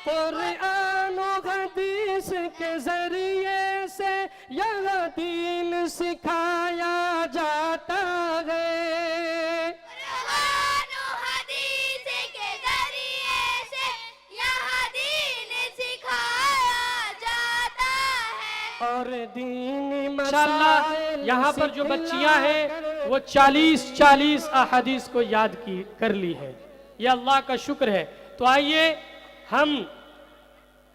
قرآن و حدیث کے ذریعے سے یہاں دین سکھایا جاتا ہے، قرآن و حدیث کے ذریعے سے یہاں دین سکھایا جاتا ہے، اور دینی انشاءاللہ مسائل یہاں پر جو بچیاں ہیں وہ 40 احادیث کو یاد کر لی ہے، یہ اللہ کا شکر ہے۔ تو آئیے ہم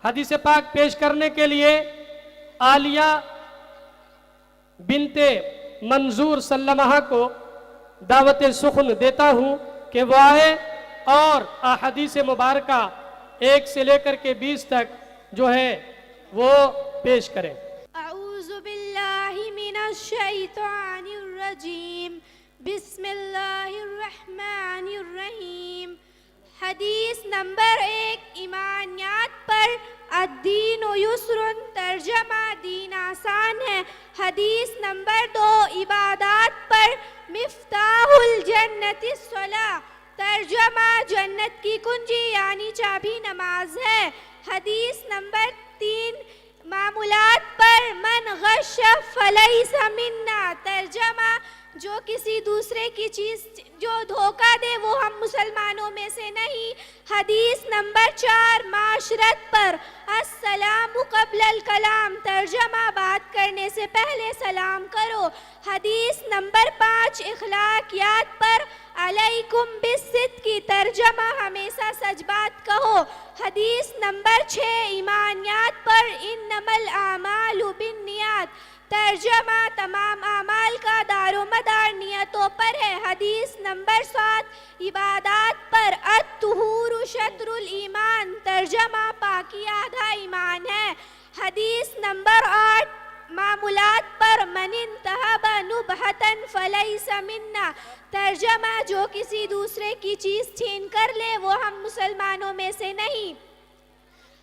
حدیث پاک پیش کرنے کے لیے عالیہ بنت منظور سلمہ کو دعوت سخن دیتا ہوں کہ وہ آئے اور احادیث مبارکہ 1 سے لے کر کے 20 تک جو ہے وہ پیش کریں۔ اعوذ باللہ من الشیطان الرجیم، بسم اللہ الرحمن الرحیم۔ حدیث نمبر 1 ایمانیات پر الدین یسر، ترجمہ دین آسان ہے۔ حدیث نمبر 2 عبادات پر مفتاح الجنت الصلاۃ، ترجمہ جنت کی کنجی یعنی چابی نماز ہے۔ حدیث نمبر 3 معمولات پر من غش فلیس منا، ترجمہ جو کسی دوسرے کی چیز جو دھوکہ دے وہ ہم مسلمانوں میں سے نہیں۔ حدیث نمبر 4 معاشرت پر السلام قبل الکلام، ترجمہ بات کرنے سے پہلے سلام کرو۔ حدیث نمبر 5 اخلاقیات پر علیکم بالصدق، ترجمہ ہمیشہ سچ بات کہو۔ حدیث نمبر 6 ایمانیات پر انما الاعمال بالنیات، ترجمہ تمام اعمال کا دار و مدار نیتوں پر ہے۔ حدیث نمبر 7 عبادات پر الطہور شطر الایمان، ترجمہ پاکی آدھا ایمان ہے۔ حدیث نمبر 8 معمولات پر من انتہب نبہتا فلیس منا، ترجمہ جو کسی دوسرے کی چیز چھین کر لے وہ ہم مسلمانوں میں سے نہیں۔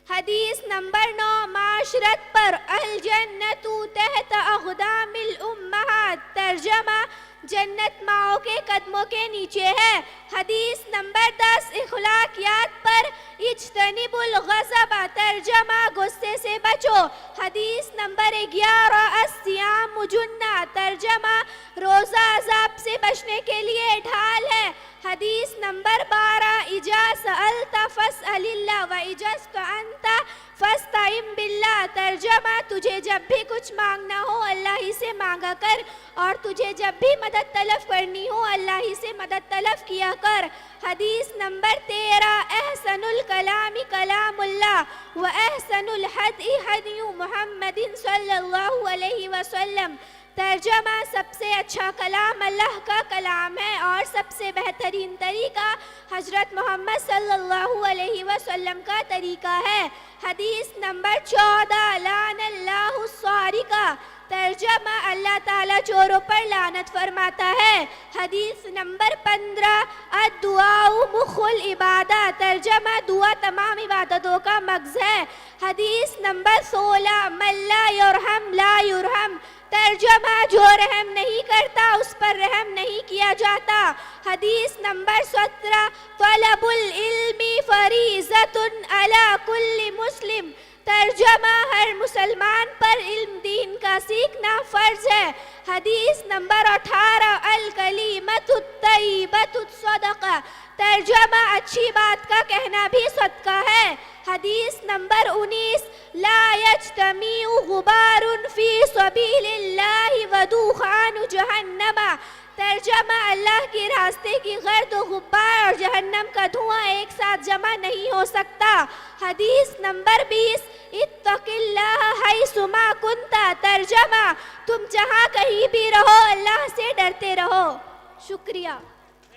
حدیث نمبر 9 معاشرت پر الجنت تحت اقدام الامہات، ترجمہ جنت ماؤں کے قدموں کے نیچے ہے۔ حدیث نمبر 10 اخلاقیات پر اجتنب الغضب، ترجمہ غصے سے بچو۔ حدیث نمبر 11 الصیام جنہ، ترجمہ روزہ عذاب سے بچنے کے لیے ڈھال ہے۔ حدیث نمبر 12 اذا سألت فاسأل اللہ واذا استعنت فاستعن باللہ، ترجمہ تجھے جب بھی کچھ مانگنا ہو اللہ ہی سے مانگا کر، اور تجھے جب بھی مدد طلب کرنی ہو اللہ ہی سے مدد طلب کیا کر۔ حدیث نمبر 13 احسن الکلام کلام اللہ و احسن الحدی حدی محمد صلی اللہ علیہ وسلم، ترجمہ سب سے اچھا کلام اللہ کا کلام ہے اور سب سے بہترین طریقہ حضرت محمد صلی اللہ علیہ وسلم کا طریقہ ہے۔ حدیث نمبر 14 لعن اللہ السارقہ، ترجمہ اللہ تعالیٰ چوروں پر لعنت فرماتا ہے۔ حدیث نمبر 15 الدعاء مخ العبادہ، ترجمہ دعا تمام عبادتوں کا مغز ہے۔ حدیث نمبر 16 من لا یرحم لا یرحم، ترجمہ جو رحم نہیں کرتا اس پر رحم نہیں کیا جاتا۔ حدیث نمبر 17 طلب العلم فریضۃ علی کل مسلم، ترجمہ ہر مسلمان پر علم دین کا سیکھنا فرض ہے۔ حدیث نمبر 18 الکلمۃ الطیبۃ الصدقہ، ترجمہ اچھی بات کا کہنا بھی صدقہ ہے۔ حدیث نمبر 19 لا یجتمع غبار فی سبیل اللہ ودخان جہنم، ترجمہ اللہ کے راستے کی گرد و غبار اور جہنم کا دھواں ایک ساتھ جمع نہیں ہو سکتا۔ حدیث نمبر 20 اتق اللہ حیث ما کنت، ترجمہ تم جہاں کہیں بھی رہو اللہ سے ڈرتے رہو۔ شکریہ۔